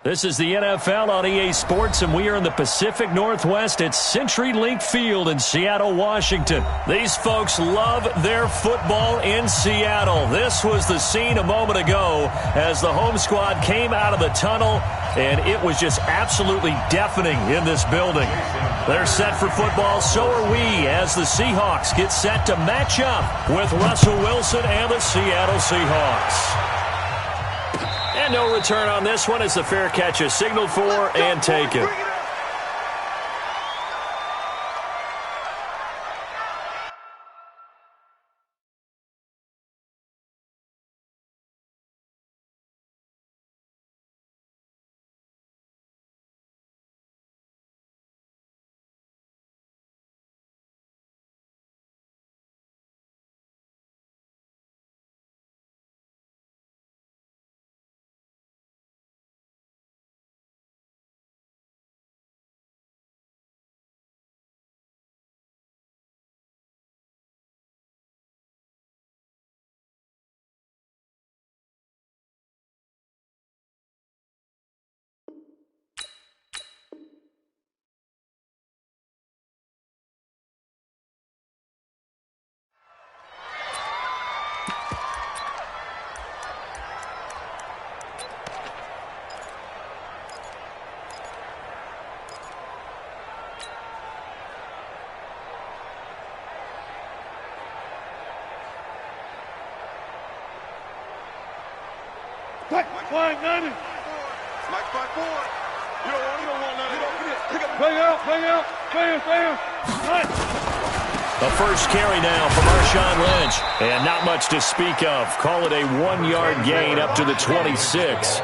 This is the NFL on EA Sports, and we are in the Pacific Northwest at CenturyLink Field in Seattle, Washington. These folks love their football in Seattle. This was the scene a moment ago as the home squad came out of the tunnel, and it was just absolutely deafening in this building. They're set for football, so are we, as the Seahawks get set to match up with Russell Wilson and the Seattle Seahawks. And no return on this one as the fair catch is signaled for and taken. Flag 90. Mike 5-4. You don't want nothing. Bang out. Bam. The first carry now for Marshawn Lynch. And not much to speak of. Call it a 1-yard gain up to the 26.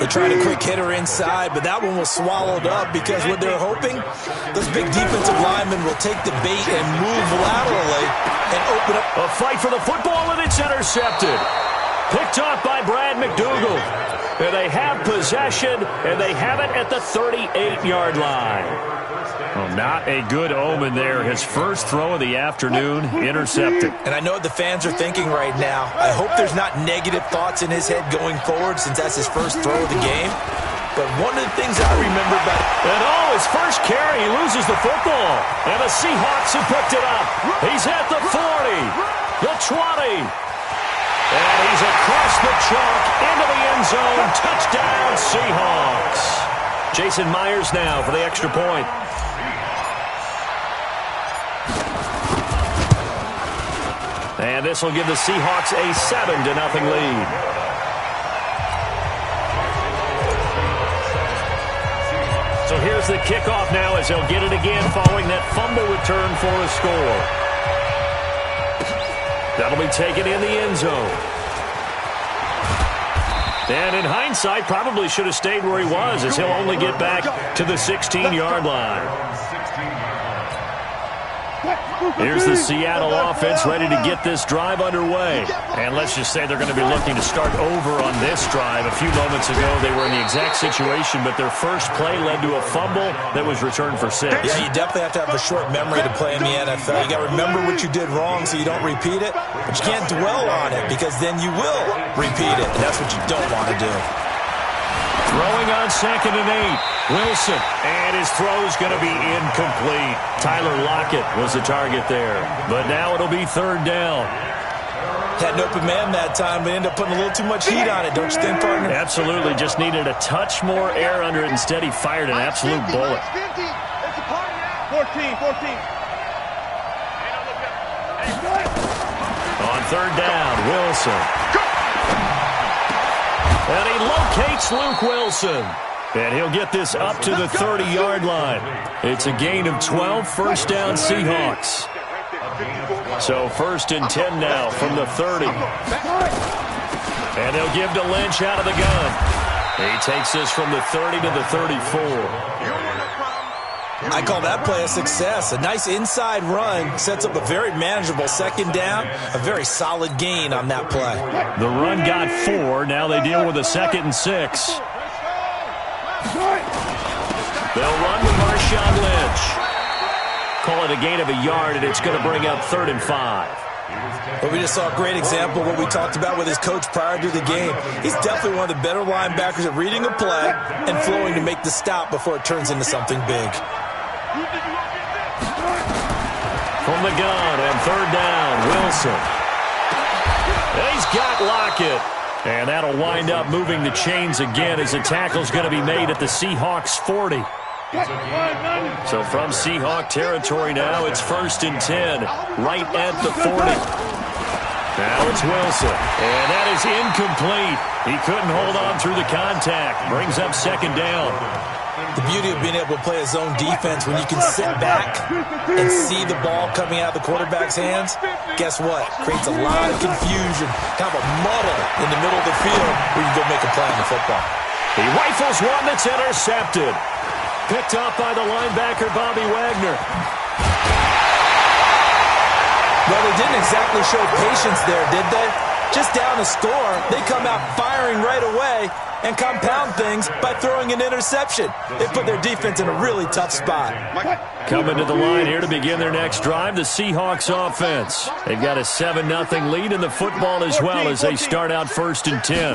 They tried a quick hitter inside, but that one was swallowed up because what they're hoping, those big defensive linemen will take the bait and move laterally and open up. A fight for the football, and it's intercepted. Picked off by Brad McDougal. And they have possession, and they have it at the 38-yard line. Well, not a good omen there. His first throw of the afternoon, intercepted. And I know what the fans are thinking right now. I hope there's not negative thoughts in his head going forward since that's his first throw of the game. But one of the things I remember about it. And his first carry, he loses the football. And the Seahawks have picked it up. He's at the 40, the 20. And he's across the chalk into the end zone. Touchdown, Seahawks. Jason Myers now for the extra point. And this will give the Seahawks a 7-0 lead. So here's the kickoff now as they'll get it again following that fumble return for a score. That'll be taken in the end zone. And in hindsight, probably should have stayed where he was as he'll only get back to the 16-yard line. Here's the Seattle offense ready to get this drive underway. And let's just say they're going to be looking to start over on this drive. A few moments ago, they were in the exact situation, but their first play led to a fumble that was returned for 6. Yeah, you definitely have to have a short memory to play in the NFL. You got to remember what you did wrong so you don't repeat it, but you can't dwell on it because then you will repeat it, and that's what you don't want to do. Throwing on 2nd and 8. Wilson, and his throw's going to be incomplete. Tyler Lockett was the target there, but now it'll be 3rd down. Had an open man that time, but ended up putting a little too much heat on it, don't you think, partner? Absolutely, just needed a touch more air under it. Instead, he fired an absolute bullet. 14. On 3rd down, Wilson. And he locates Luke Wilson. And he'll get this up to the 30-yard line. It's a gain of 12, first down Seahawks. So 1st and 10 now from the 30. And they'll give to Lynch out of the gun. He takes this from the 30 to the 34. I call that play a success. A nice inside run sets up a very manageable 2nd down. A very solid gain on that play. The run got 4. Now they deal with a 2nd and 6. They'll run with Marshawn Lynch. Call it a gain of a yard, and it's going to bring up 3rd and 5. Well, we just saw a great example of what we talked about with his coach prior to the game. He's definitely one of the better linebackers at reading a play and flowing to make the stop before it turns into something big. From the gun on third down, Wilson. He's got Lockett. And that'll wind up moving the chains again as the tackle's going to be made at the Seahawks 40. So from Seahawk territory now, it's 1st and 10, right at the 40. Now it's Wilson, and that is incomplete. He couldn't hold on through the contact. Brings up 2nd down. The beauty of being able to play a zone defense when you can sit back and see the ball coming out of the quarterback's hands, guess what? Creates a lot of confusion, kind of a muddle in the middle of the field where you go make a play on the football. He rifles one that's intercepted. Picked up by the linebacker, Bobby Wagner. Well, they didn't exactly show patience there, did they? Just down a score, they come out firing right away and compound things by throwing an interception. They put their defense in a really tough spot. Coming to the line here to begin their next drive, the Seahawks offense. They've got a 7-0 lead in the football as well as they start out 1st and 10.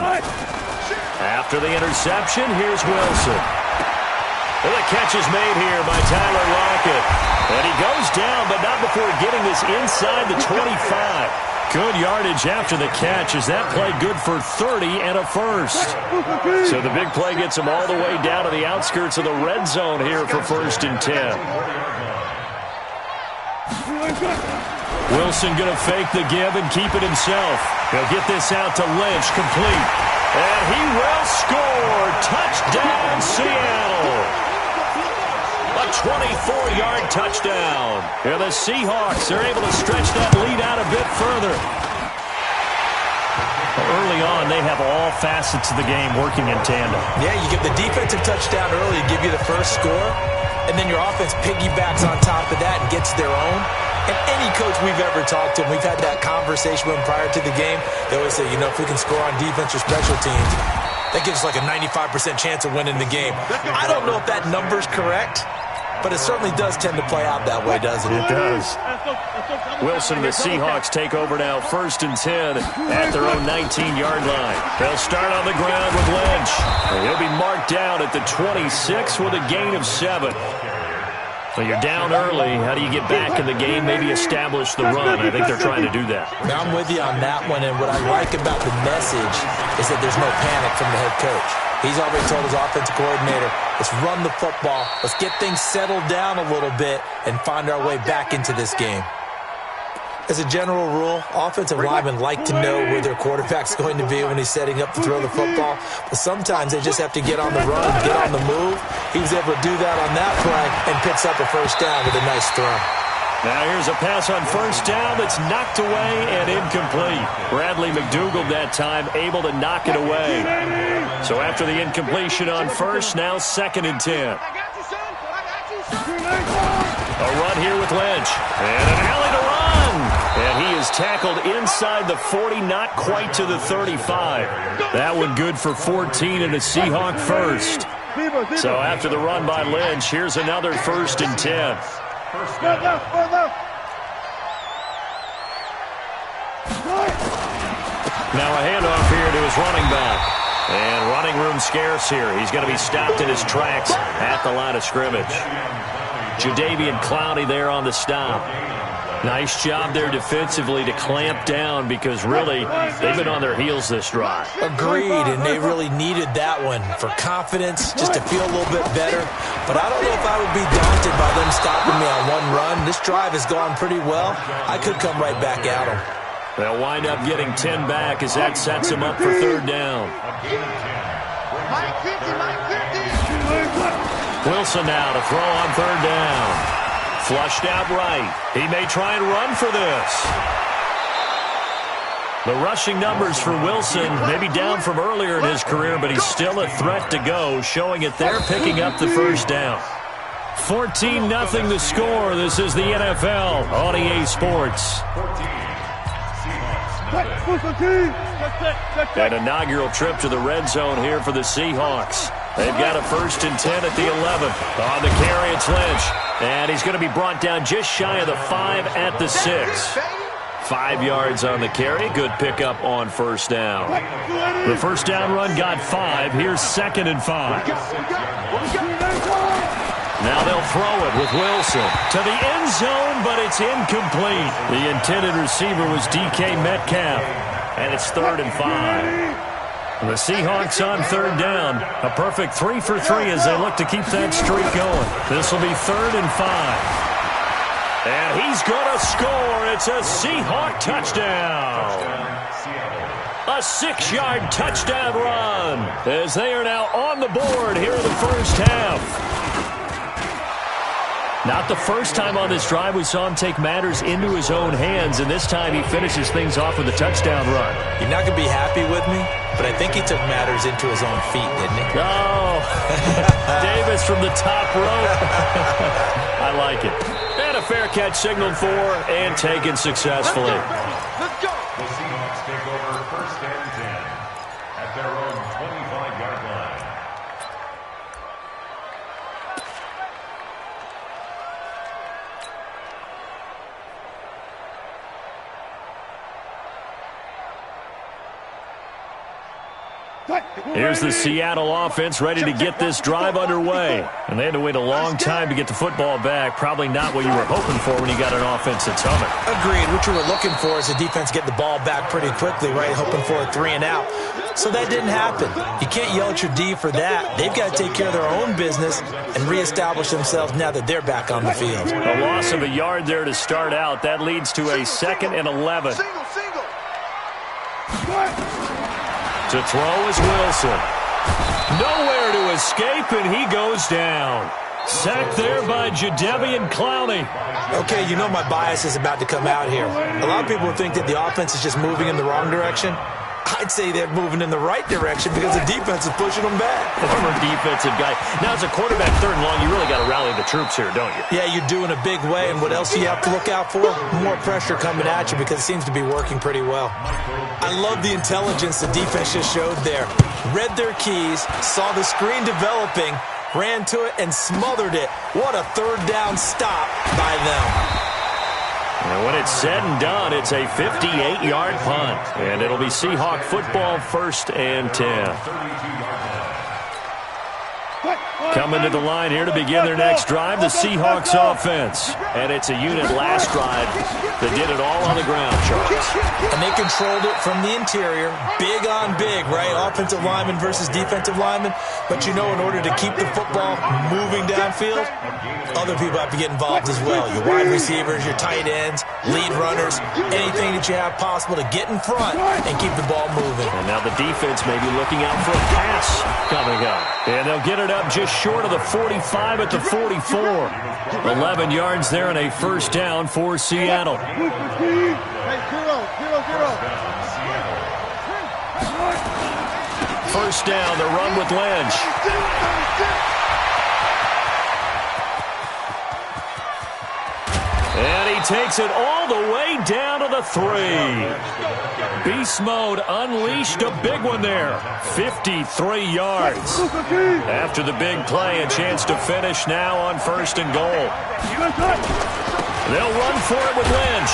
After the interception, here's Wilson. Well, the catch is made here by Tyler Lockett. And he goes down, but not before getting this inside the 25. Good yardage after the catch as that play good for 30 and a first. So the big play gets him all the way down to the outskirts of the red zone here for 1st and 10. Wilson going to fake the give and keep it himself. He'll get this out to Lynch, complete. And he will score. Touchdown, Seattle. A 24-yard touchdown. And the Seahawks are able to stretch that lead out a bit further. Early on, they have all facets of the game working in tandem. Yeah, you give the defensive touchdown early, give you the first score, and then your offense piggybacks on top of that and gets their own. And any coach we've ever talked to, and we've had that conversation with them prior to the game, they always say, you know, if we can score on defense or special teams, that gives us like a 95% chance of winning the game. I don't know if that number's correct, but it certainly does tend to play out that way, doesn't it? It does. Wilson and the Seahawks take over now 1st and 10 at their own 19-yard line. They'll start on the ground with Lynch. And he'll be marked down at the 26 with a gain of 7. Well, you're down early. How do you get back in the game, maybe establish the run? I think they're trying to do that. Now, I'm with you on that one, and what I like about the message is that there's no panic from the head coach. He's already told his offensive coordinator, let's run the football, let's get things settled down a little bit and find our way back into this game. As a general rule, offensive linemen like to know where their quarterback's going to be when he's setting up to throw the football, but sometimes they just have to get on the run, get on the move. He was able to do that on that play and picks up a first down with a nice throw. Now here's a pass on 1st down that's knocked away and incomplete. Bradley McDougald that time able to knock it away. So after the incompletion on 1st, now 2nd and 10. A run here with Lynch. And an alley to run. And he is tackled inside the 40, not quite to the 35. That one good for 14 and a Seahawk first. So after the run by Lynch, here's another 1st and 10. Now a handoff here to his running back. And running room scarce here. He's going to be stopped in his tracks at the line of scrimmage. Jadeveon Clowney there on the stop. Nice job there defensively to clamp down because really they've been on their heels this drive. Agreed, and they really needed that one for confidence, just to feel a little bit better. But I don't know if I would be daunted by them stopping me on one run. This drive has gone pretty well. I could come right back at them. They'll wind up getting 10 back as that sets them up for 3rd down. Wilson now to throw on 3rd down. Flushed out right. He may try and run for this. The rushing numbers for Wilson maybe down from earlier in his career, but he's still a threat to go, showing it there, picking up the 1st down. 14-0 the score. This is the NFL on EA Sports. An inaugural trip to the red zone here for the Seahawks. They've got a 1st and 10 at the 11. On the carry, it's Lynch. And he's going to be brought down just shy of the 5 at the 6. 5 yards on the carry. Good pickup on first down. The first down run got 5. Here's 2nd and 5. Now they'll throw it with Wilson to the end zone, but it's incomplete. The intended receiver was DK Metcalf, and it's 3rd and 5. The Seahawks on 3rd down. A perfect 3 for 3 as they look to keep that streak going. This will be 3rd and 5. And he's going to score. It's a Seahawk touchdown. A 6-yard touchdown run as they are now on the board here in the first half. Not the first time on this drive we saw him take matters into his own hands, and this time he finishes things off with a touchdown run. You're not going to be happy with me, but I think he took matters into his own feet, didn't he? Oh, Davis from the top rope. I like it. And a fair catch signaled for and taken successfully. Let's go. The Seahawks take over 1st and 10 at their own 25-yard line. Here's the Seattle offense ready to get this drive underway. And they had to wait a long time to get the football back. Probably not what you were hoping for when you got an offense that's humming. Agreed. What you were looking for is the defense get the ball back pretty quickly, right? Hoping for a 3 and out. So that didn't happen. You can't yell at your D for that. They've got to take care of their own business and reestablish themselves now that they're back on the field. A loss of a yard there to start out. That leads to a 2nd and 11. Single. To throw is Wilson. Nowhere to escape, and he goes down. Sacked there by Jadeveon Clowney. Okay, you know my bias is about to come out here. A lot of people think that the offense is just moving in the wrong direction. I'd say they're moving in the right direction because the defense is pushing them back. Former defensive guy. Now, as a quarterback 3rd and long, you really got to rally the troops here, don't you? Yeah, you do in a big way. And what else do you have to look out for? More pressure coming at you because it seems to be working pretty well. I love the intelligence the defense just showed there. Read their keys, saw the screen developing, ran to it, and smothered it. What a 3rd down stop by them. And when it's said and done, it's a 58-yard punt. And it'll be Seahawk football 1st and 10. Coming to the line here to begin their next drive, the Seahawks offense. And it's a unit last drive that did it all on the ground, Charles. And they controlled it from the interior. Big on big, right? Offensive lineman versus defensive lineman. But you know, in order to keep the football moving downfield, other people have to get involved as well. Your wide receivers, your tight ends, lead runners, anything that you have possible to get in front and keep the ball moving. And now the defense may be looking out for a pass coming up. And they'll get it up just short of the 45 at the 44. 11 yards there and a 1st down for Seattle. First down, the run with Lynch. And he takes it all the way down to the 3. Beast mode unleashed, a big one there. 53 yards. After the big play, a chance to finish now on 1st and goal. They'll run for it with Lynch.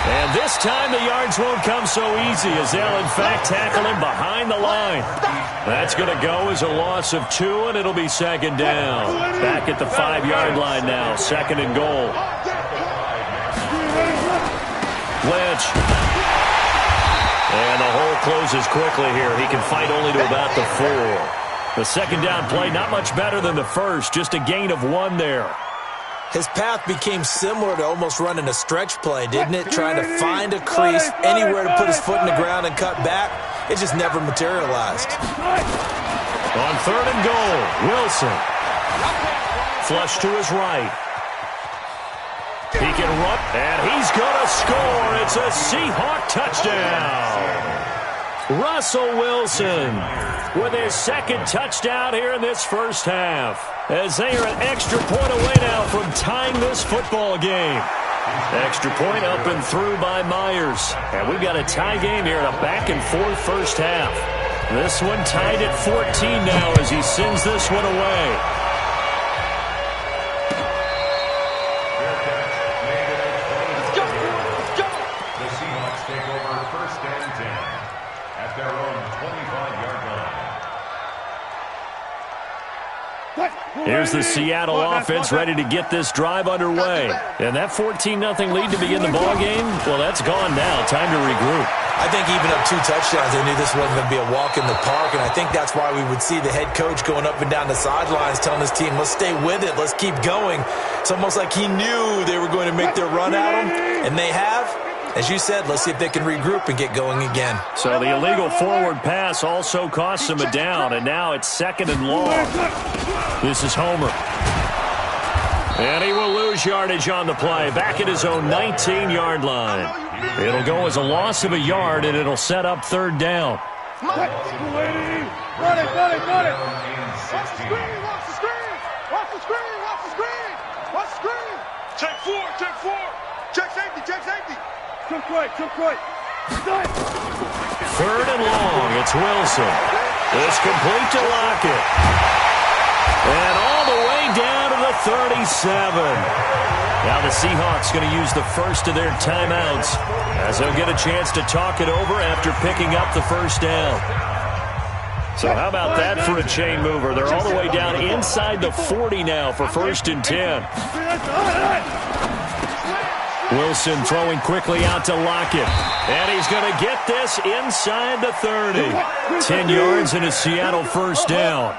And this time the yards won't come so easy as they'll in fact tackle him behind the line. That's going to go as a loss of 2, and it'll be 2nd down. Back at the 5-yard line now, 2nd and goal. Lynch. And the hole closes quickly here. He can fight only to about the 4. The 2nd down play, not much better than the first. Just a gain of 1 there. His path became similar to almost running a stretch play, didn't it? Trying to find a crease, anywhere to put his foot in the ground and cut back. It just never materialized. On 3rd and goal, Wilson. Flush to his right. He can run, and he's going to score. It's a Seahawk touchdown. Russell Wilson with his 2nd touchdown here in this first half, as they are an extra point away now from tying this football game. Extra point up and through by Myers. And we've got a tie game here in a back-and-forth first half. This one tied at 14 now as he sends this one away. Here's the Seattle offense ready to get this drive underway. And that 14-0 lead to begin the ballgame, well, that's gone now. Time to regroup. I think even up 2 touchdowns, they knew this wasn't going to be a walk in the park, and I think that's why we would see the head coach going up and down the sidelines telling his team, let's stay with it, let's keep going. It's almost like he knew they were going to make their run at him, and they have. As you said, let's see if they can regroup and get going again. So the illegal forward pass also costs him a down, and now it's 2nd and long. This is Homer. And he will lose yardage on the play, back at his own 19-yard line. It'll go as a loss of a yard, and it'll set up 3rd down. Run it. Watch the screen. Watch the screen. Check 4. Check safety. Took right. 3rd and long. It's Wilson. It's complete to Lockett. And all the way down to the 37. Now the Seahawks going to use the first of their timeouts as they'll get a chance to talk it over after picking up the 1st down. So how about that for a chain mover? They're all the way down inside the 40 now for 1st and 10. Wilson throwing quickly out to Lockett. And he's going to get this inside the 30. 10 yards and a Seattle 1st down.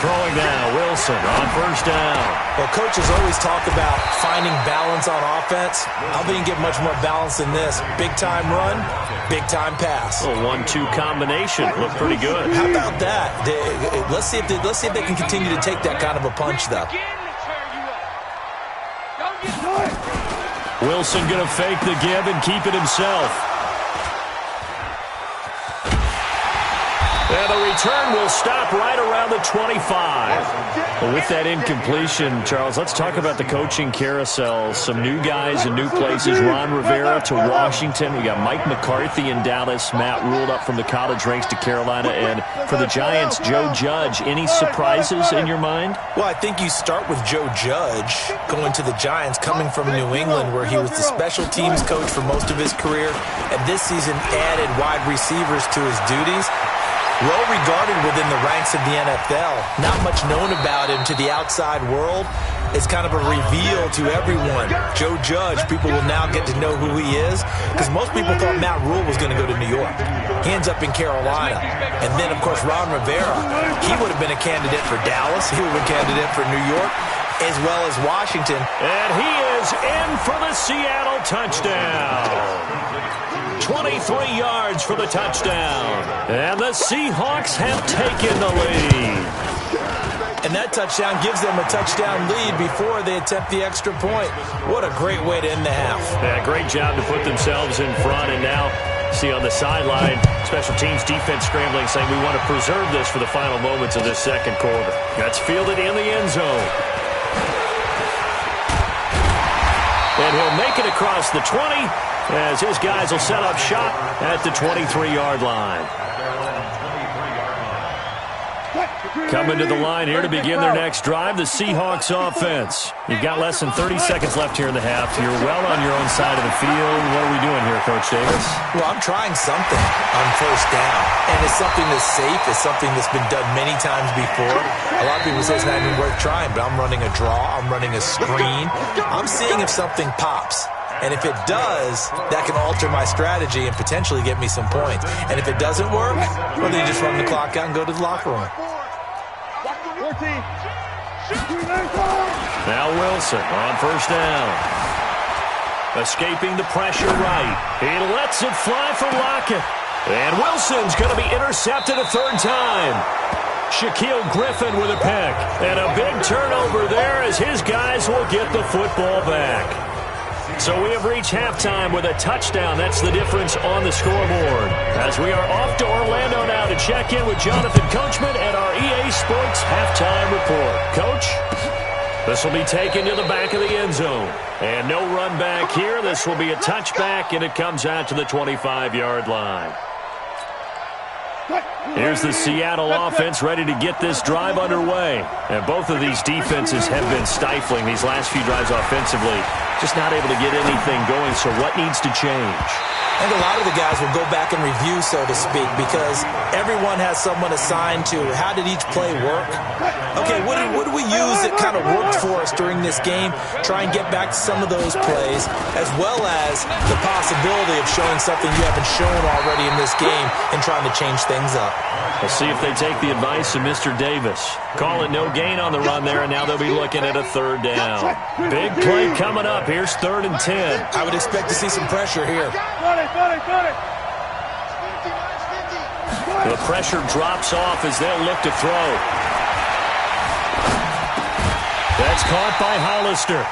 Throwing now, Wilson on 1st down. Well, coaches always talk about finding balance on offense. I don't think you can get much more balance than this. Big-time run, big-time pass. A 1-2 combination. Looked pretty good. How about that? Let's see if they can continue to take that kind of a punch, though. Wilson going to fake the give and keep it himself. And the return will stop right around the 25. Well, with that incompletion, Charles, let's talk about the coaching carousel. Some new guys in new places. Ron Rivera to Washington. We got Mike McCarthy in Dallas. Matt Rule up from the college ranks to Carolina. And for the Giants, Joe Judge. Any surprises in your mind? Well, I think you start with Joe Judge going to the Giants, coming from New England, where he was the special teams coach for most of his career, and this season added wide receivers to his duties. Well regarded within the ranks of the NFL. Not much known about him to the outside world. It's kind of a reveal to everyone. Joe Judge, people will now get to know who he is, because most people thought Matt Rule was going to go to New York. He ends up in Carolina. And then, of course, Ron Rivera, he would have been a candidate for Dallas. He would have been a candidate for New York, as well as Washington. And he is in for the Seattle touchdown. 23 yards for the touchdown. And the Seahawks have taken the lead. And that touchdown gives them a touchdown lead before they attempt the extra point. What a great way to end the half. Yeah, great job to put themselves in front. And now, see on the sideline, special teams defense scrambling, saying we want to preserve this for the final moments of this 2nd quarter. That's fielded in the end zone. And he'll make it across the 20 as his guys will set up shop at the 23-yard line. Coming to the line here to begin their next drive, the Seahawks offense. You've got less than 30 seconds left here in the half. You're well on your own side of the field. What are we doing here, Coach Davis? Well, I'm trying something on 1st down, and it's something that's safe. It's something that's been done many times before. A lot of people say it's not even worth trying, but I'm running a draw. I'm running a screen. I'm seeing if something pops. And if it does, that can alter my strategy and potentially get me some points. And if it doesn't work, well, then you just run the clock out and go to the locker room. Now Wilson on 1st down. Escaping the pressure right. He lets it fly for Lockett. And Wilson's going to be intercepted a 3rd time. Shaquille Griffin with a pick. And a big turnover there as his guys will get the football back. So we have reached halftime with a touchdown. That's the difference on the scoreboard. As we are off to Orlando now to check in with Jonathan Coachman at our EA Sports Halftime Report. Coach, this will be taken to the back of the end zone. And no run back here. This will be a touchback, and it comes out to the 25-yard line. Here's the Seattle offense ready to get this drive underway. And both of these defenses have been stifling these last few drives offensively. Just not able to get anything going, so what needs to change? I think a lot of the guys will go back and review, so to speak, because everyone has someone assigned to how did each play work. Okay, what do we use that kind of worked for us during this game? Try and get back to some of those plays, as well as the possibility of showing something you haven't shown already in this game and trying to change things up. We'll see if they take the advice of Mr. Davis. Calling no gain on the run there, and now they'll be looking at a third down. Big play coming up. Here's 3rd and 10. I would expect to see some pressure here. The pressure drops off as they'll look to throw. That's caught by Hollister.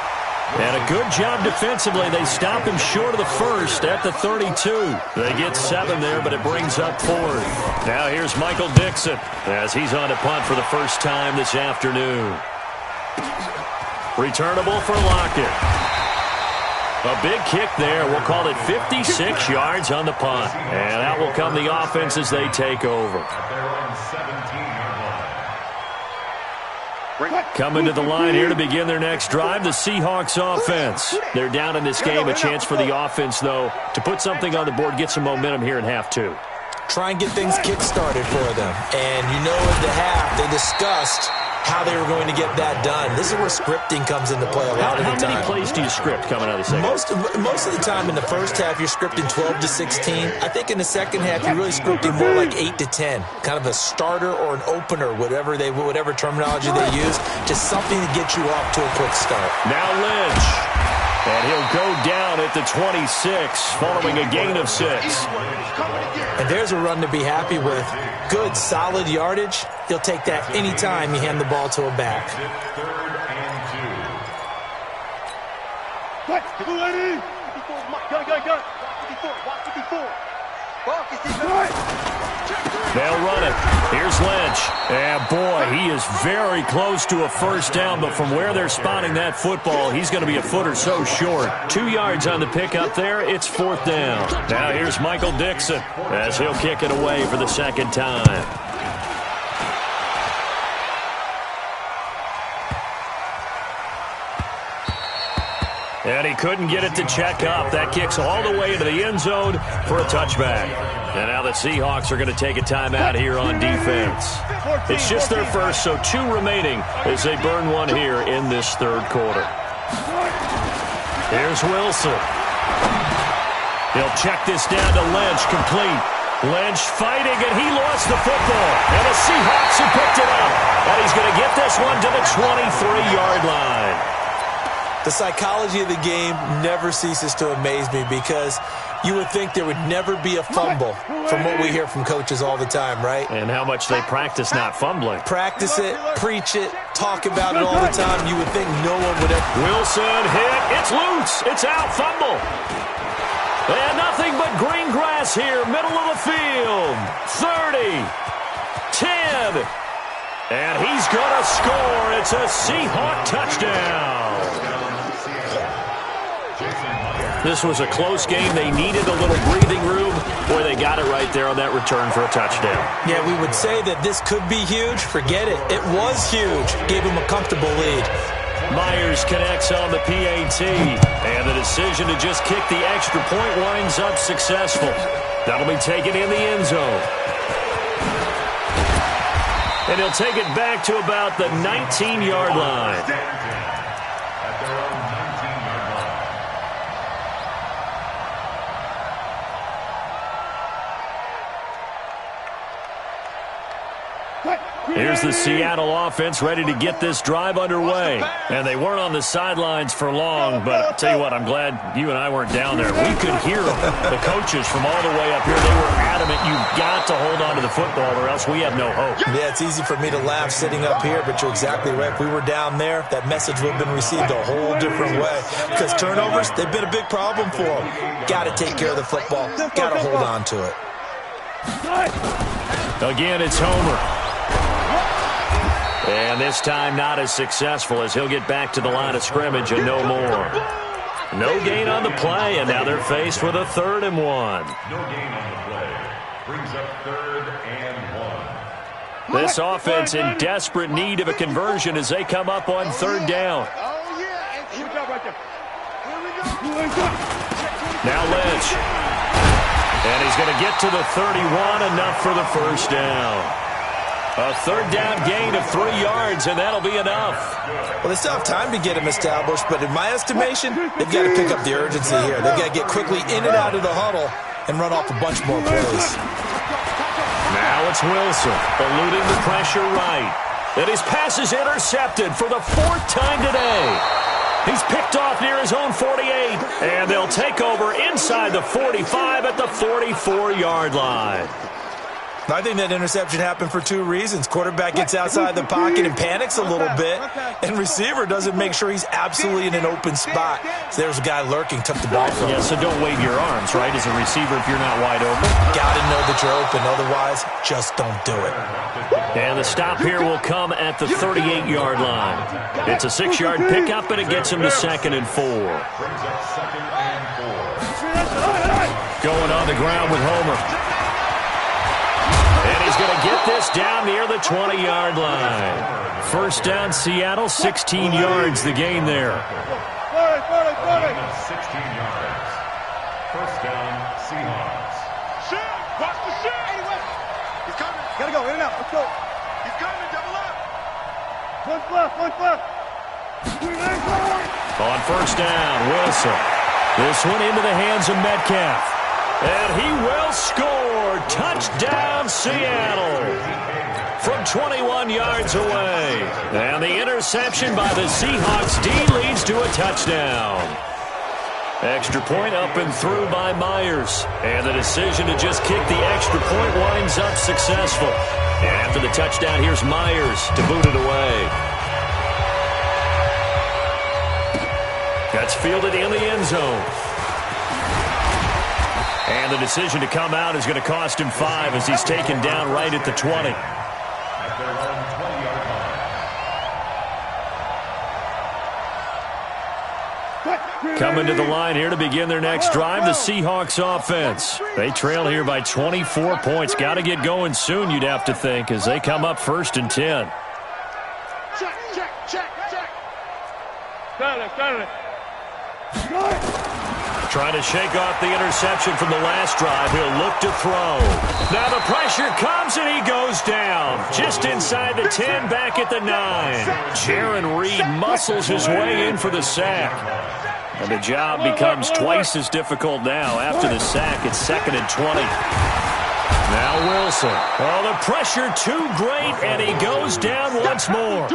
And a good job defensively. They stop him short of the first at the 32. They get 7 there, but it brings up 4th. Now here's Michael Dixon as he's on to punt for the first time this afternoon. Returnable for Lockett. A big kick there. We'll call it 56 yards on the punt. And out will come the offense as they take over. Coming to the line here to begin their next drive, the Seahawks offense. They're down in this game. A chance for the offense, though, to put something on the board, get some momentum here in half 2. Try and get things kick-started for them. And you know in the half they discussed how they were going to get that done. This is where scripting comes into play a lot of the time. How many plays do you script coming out of the second? Most of the time in the first half, you're scripting 12 to 16. I think in the second half, you're really scripting more like 8 to 10. Kind of a starter or an opener, whatever terminology they use. Just something to get you off to a quick start. Now Lynch. And he'll go down at the 26, following a gain of 6. And there's a run to be happy with. Good, solid yardage. He'll take that anytime you hand the ball to a back. They'll run it. Here's Lynch. And boy, he is very close to a first down, but from where they're spotting that football, he's going to be a foot or so short. 2 yards on the pickup there. It's 4th down. Now here's Michael Dixon as he'll kick it away for the second time. And he couldn't get it to check up. That kicks all the way into the end zone for a touchback. And now the Seahawks are going to take a timeout here on defense. It's just their first, so 2 remaining as they burn 1 here in this 3rd quarter. Here's Wilson. He'll check this down to Lynch, complete. Lynch fighting, and he lost the football. And the Seahawks have picked it up. And he's going to get this one to the 23-yard line. The psychology of the game never ceases to amaze me because you would think there would never be a fumble from what we hear from coaches all the time, right? And how much they practice not fumbling. Practice it, preach it, talk about it all the time. You would think no one would ever. Wilson hit. It's loose. It's out. Fumble. And nothing but green grass here, middle of the field. 30. 10. And he's going to score. It's a Seahawk touchdown. This was a close game. They needed a little breathing room. Boy, they got it right there on that return for a touchdown. Yeah, we would say that this could be huge. Forget it. It was huge. Gave him a comfortable lead. Myers connects on the PAT. And the decision to just kick the extra point winds up successful. That'll be taken in the end zone. And he'll take it back to about the 19-yard line. Here's the Seattle offense ready to get this drive underway. And they weren't on the sidelines for long, but I'll tell you what, I'm glad you and I weren't down there. We could hear the coaches from all the way up here. They were adamant, you've got to hold on to the football or else we have no hope. Yeah, it's easy for me to laugh sitting up here, but you're exactly right. If we were down there, that message would have been received a whole different way. Because turnovers, they've been a big problem for them. Got to take care of the football. Got to hold on to it. Again, it's Homer. And this time not as successful as he'll get back to the line of scrimmage and no more. No gain on the play, and now they're faced with a 3rd and 1. No gain on the play. Brings up 3rd and 1. This offense in desperate need of a conversion as they come up on 3rd down. Oh, yeah. Good job right there. Here we go. Now Lynch. And he's going to get to the 31, enough for the first down. A 3rd down gain of 3 yards, and that'll be enough. Well, they still have time to get him established, but in my estimation, they've got to pick up the urgency here. They've got to get quickly in and out of the huddle and run off a bunch more plays. Now it's Wilson, eluding the pressure right. And his pass is intercepted for the 4th time today. He's picked off near his own 48, and they'll take over inside the 45 at the 44-yard line. I think that interception happened for 2 reasons. Quarterback gets outside the pocket and panics a little bit, and receiver doesn't make sure he's absolutely in an open spot. So there's a guy lurking, took the ball from him. Yeah, so don't wave your arms, right, as a receiver if you're not wide open. Got to know that you're open. Otherwise, just don't do it. And the stop here will come at the 38-yard line. It's a 6-yard pickup, and it gets him to 2nd and 4. Brings up 2nd and 4. Going on the ground with Homer. And he's going to get this down near the 20-yard line. First down, Seattle, 16 yards, the gain there. 16 yards. First down, Seahawks. Shit! Watch the shit! He's coming. Gotta go, in and out. Let's go. He's coming. Double up. One left. On first down, Wilson. This one into the hands of Metcalf. And he will score. Touchdown, Seattle. From 21 yards away. And the interception by the Seahawks D leads to a touchdown. Extra point up and through by Myers. And the decision to just kick the extra point winds up successful. And after the touchdown, here's Myers to boot it away. That's fielded in the end zone. And the decision to come out is going to cost him 5 as he's taken down right at the 20. At their own 20-yard line. Coming to the line here to begin their next drive, the Seahawks offense. They trail here by 24 points. Got to get going soon, you'd have to think, as they come up 1st and 10. Check. Got it. Trying to shake off the interception from the last drive. He'll look to throw. Now the pressure comes and he goes down. Just inside the 10, back at the 9. Jaron Reed muscles his way in for the sack. And the job becomes twice as difficult now. After the sack, it's 2nd and 20. Now Wilson. Oh, the pressure too great, and he goes down once more.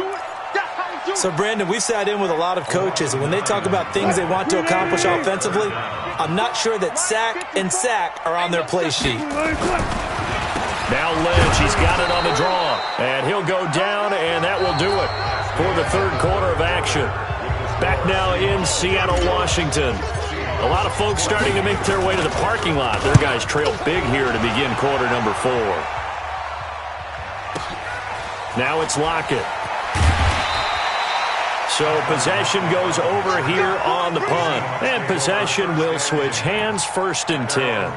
So, Brandon, we've sat in with a lot of coaches, and when they talk about things they want to accomplish offensively, I'm not sure that sack and sack are on their play sheet. Now Lynch, he's got it on the draw, and he'll go down, and that will do it for the 3rd quarter of action. Back now in Seattle, Washington. A lot of folks starting to make their way to the parking lot. Their guys trail big here to begin quarter number 4. Now it's Lockett. So possession goes over here on the punt. And possession will switch hands, 1st and 10.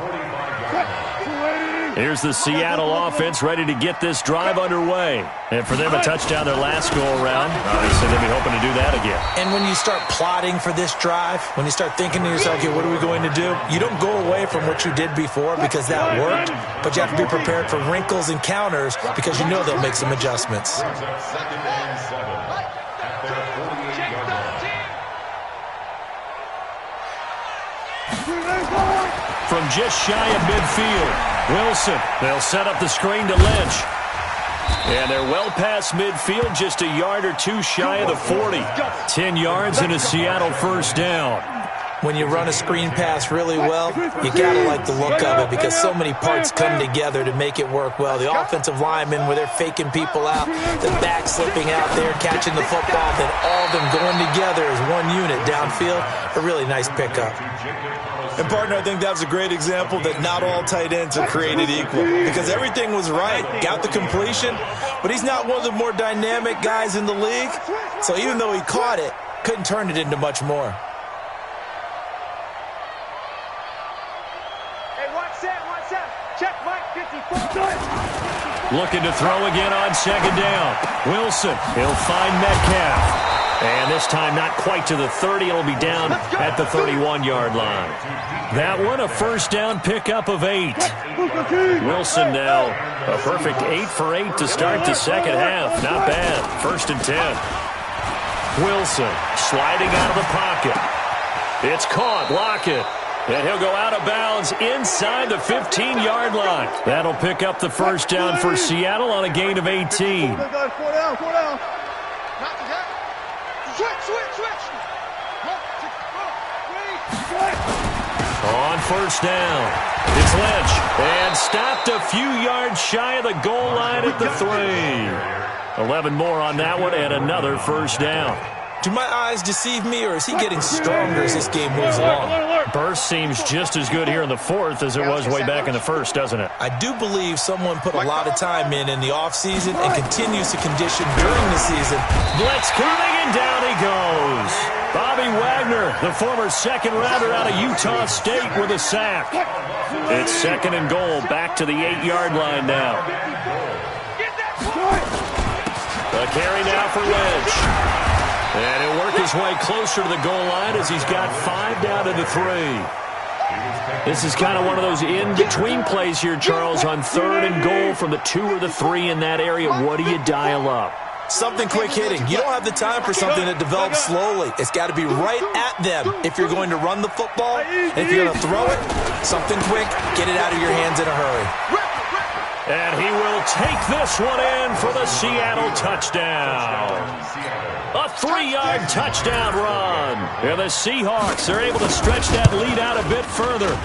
Here's the Seattle offense ready to get this drive underway. And for them, a touchdown their last go-around. Obviously, they'll be hoping to do that again. And when you start plotting for this drive, when you start thinking to yourself, okay, what are we going to do? You don't go away from what you did before because that worked, but you have to be prepared for wrinkles and counters because you know they'll make some adjustments. From just shy of midfield, Wilson. They'll set up the screen to Lynch. And they're well past midfield, just a yard or 2 shy of the 40. 10 yards and a Seattle first down. When you run a screen pass really well, you got to like the look of it because so many parts come together to make it work well. The offensive linemen, where they're faking people out, the back slipping out there, catching the football, then all of them going together as one unit downfield. A really nice pickup. And, partner, I think that was a great example that not all tight ends are created equal because everything was right, got the completion, but he's not one of the more dynamic guys in the league. So even though he caught it, couldn't turn it into much more. Hey, watch that. Check, Mike, 50. Looking to throw again on second down. Wilson, he'll find Metcalf. And this time not quite to the 30. It'll be down at the 31-yard line. That one a first down pickup of 8. Wilson now a perfect 8 for 8 to start the second half. Not bad. First and 10. Wilson sliding out of the pocket. It's caught. Block it. And he'll go out of bounds inside the 15-yard line. That'll pick up the first down for Seattle on a gain of 18. Four down. Switch. On first down, it's Lynch. And stopped a few yards shy of the goal line at the 3. 11 more on that one and another first down. Do my eyes deceive me, or is he getting stronger as this game moves along? Burst seems just as good here in the 4th as it was way back in the 1st, doesn't it? I do believe someone put a lot of time in the offseason and continues to condition during the season. Blitz coming, and down he goes. Bobby Wagner, the former second-rounder out of Utah State, with a sack. It's second and goal, back to the 8-yard line now. A carry now for Lynch. And he'll work his way closer to the goal line as he's got 5 down to the 3. This is kind of one of those in-between plays here, Charles, on 3rd and goal from the 2 or the 3 in that area. What do you dial up? Something quick hitting. You don't have the time for something that develops slowly. It's got to be right at them if you're going to run the football. And if you're going to throw it, something quick, get it out of your hands in a hurry. And he will take this one in for the Seattle touchdown. A 3-yard touchdown run. And the Seahawks are able to stretch that lead out a bit further.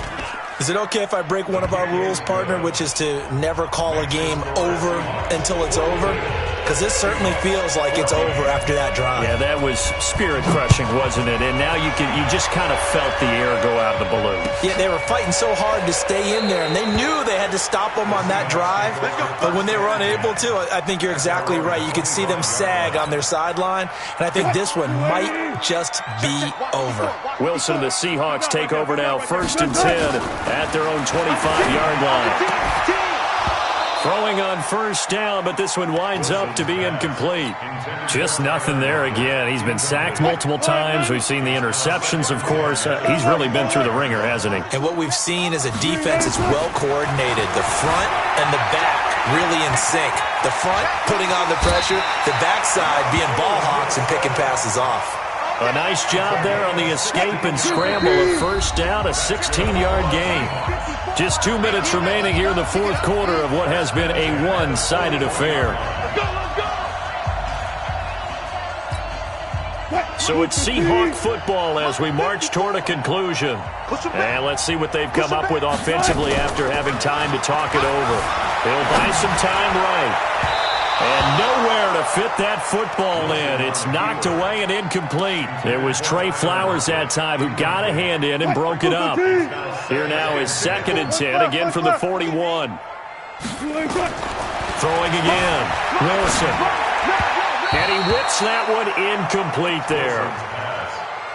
Is it okay if I break one of our rules, partner, which is to never call a game over until it's over? Because this certainly feels like it's over after that drive. Yeah, that was spirit-crushing, wasn't it? And now you just kind of felt the air go out of the balloon. Yeah, they were fighting so hard to stay in there, and they knew they had to stop them on that drive. But when they were unable to, I think you're exactly right. You could see them sag on their sideline, and I think this one might just be over. Wilson and the Seahawks take over now, 1st and 10 at their own 25-yard line. Throwing on first down, but this one winds up to be incomplete. Just nothing there again. He's been sacked multiple times. We've seen the interceptions, of course. He's really been through the ringer, hasn't he? And what we've seen is a defense that's well coordinated. The front and the back really in sync. The front putting on the pressure, the backside being ball hawks and picking passes off. A nice job there on the escape and scramble. A first down, a 16-yard gain. Just 2 minutes remaining here in the 4th quarter of what has been a one-sided affair. So it's Seahawk football as we march toward a conclusion. And let's see what they've come up with offensively after having time to talk it over. They'll buy some time right. And nowhere to fit that football in. It's knocked away and incomplete. It was Trey Flowers that time who got a hand in and broke it up. Here now is 2nd and 10, again from the 41. Throwing again. Wilson. And he whips that one incomplete there.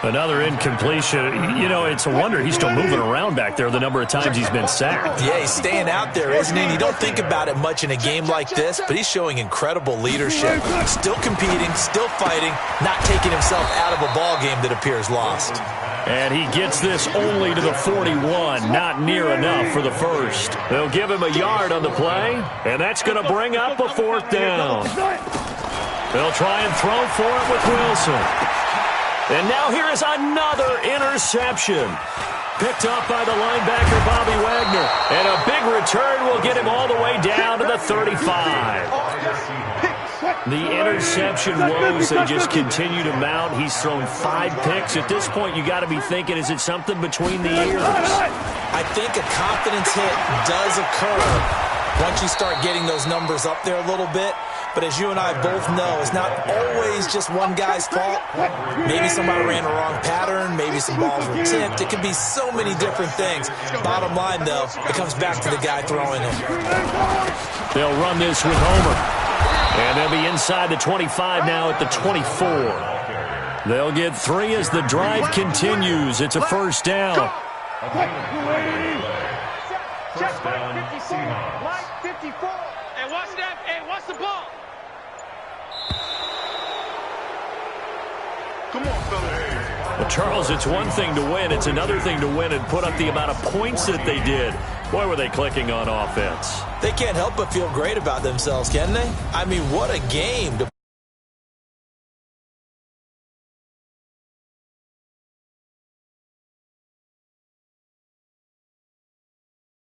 Another incompletion. You know, it's a wonder he's still moving around back there the number of times he's been sacked. Yeah, he's staying out there, isn't he? And you don't think about it much in a game like this, but he's showing incredible leadership. Still competing, still fighting, not taking himself out of a ball game that appears lost. And he gets this only to the 41, not near enough for the first. They'll give him a yard on the play, and that's going to bring up a 4th down. They'll try and throw for it with Wilson. And now here is another interception. Picked up by the linebacker, Bobby Wagner. And a big return will get him all the way down to the 35. The interception woes, they just continue to mount. He's thrown 5 picks. At this point, you got to be thinking, is it something between the ears? I think a confidence hit does occur once you start getting those numbers up there a little bit. But as you and I both know, it's not always just one guy's fault. Maybe somebody ran the wrong pattern. Maybe some balls were tipped. It could be so many different things. Bottom line, though, it comes back to the guy throwing them. They'll run this with Homer. And they'll be inside the 25 now at the 24. They'll get 3 as the drive continues. It's a first down. Check 54. Line 54. And watch that. the ball. Come on, fellas. Well, Charles, it's one thing to win. It's another thing to win and put up the amount of points that they did. Boy, were they clicking on offense. They can't help but feel great about themselves, can they? I mean, what a game to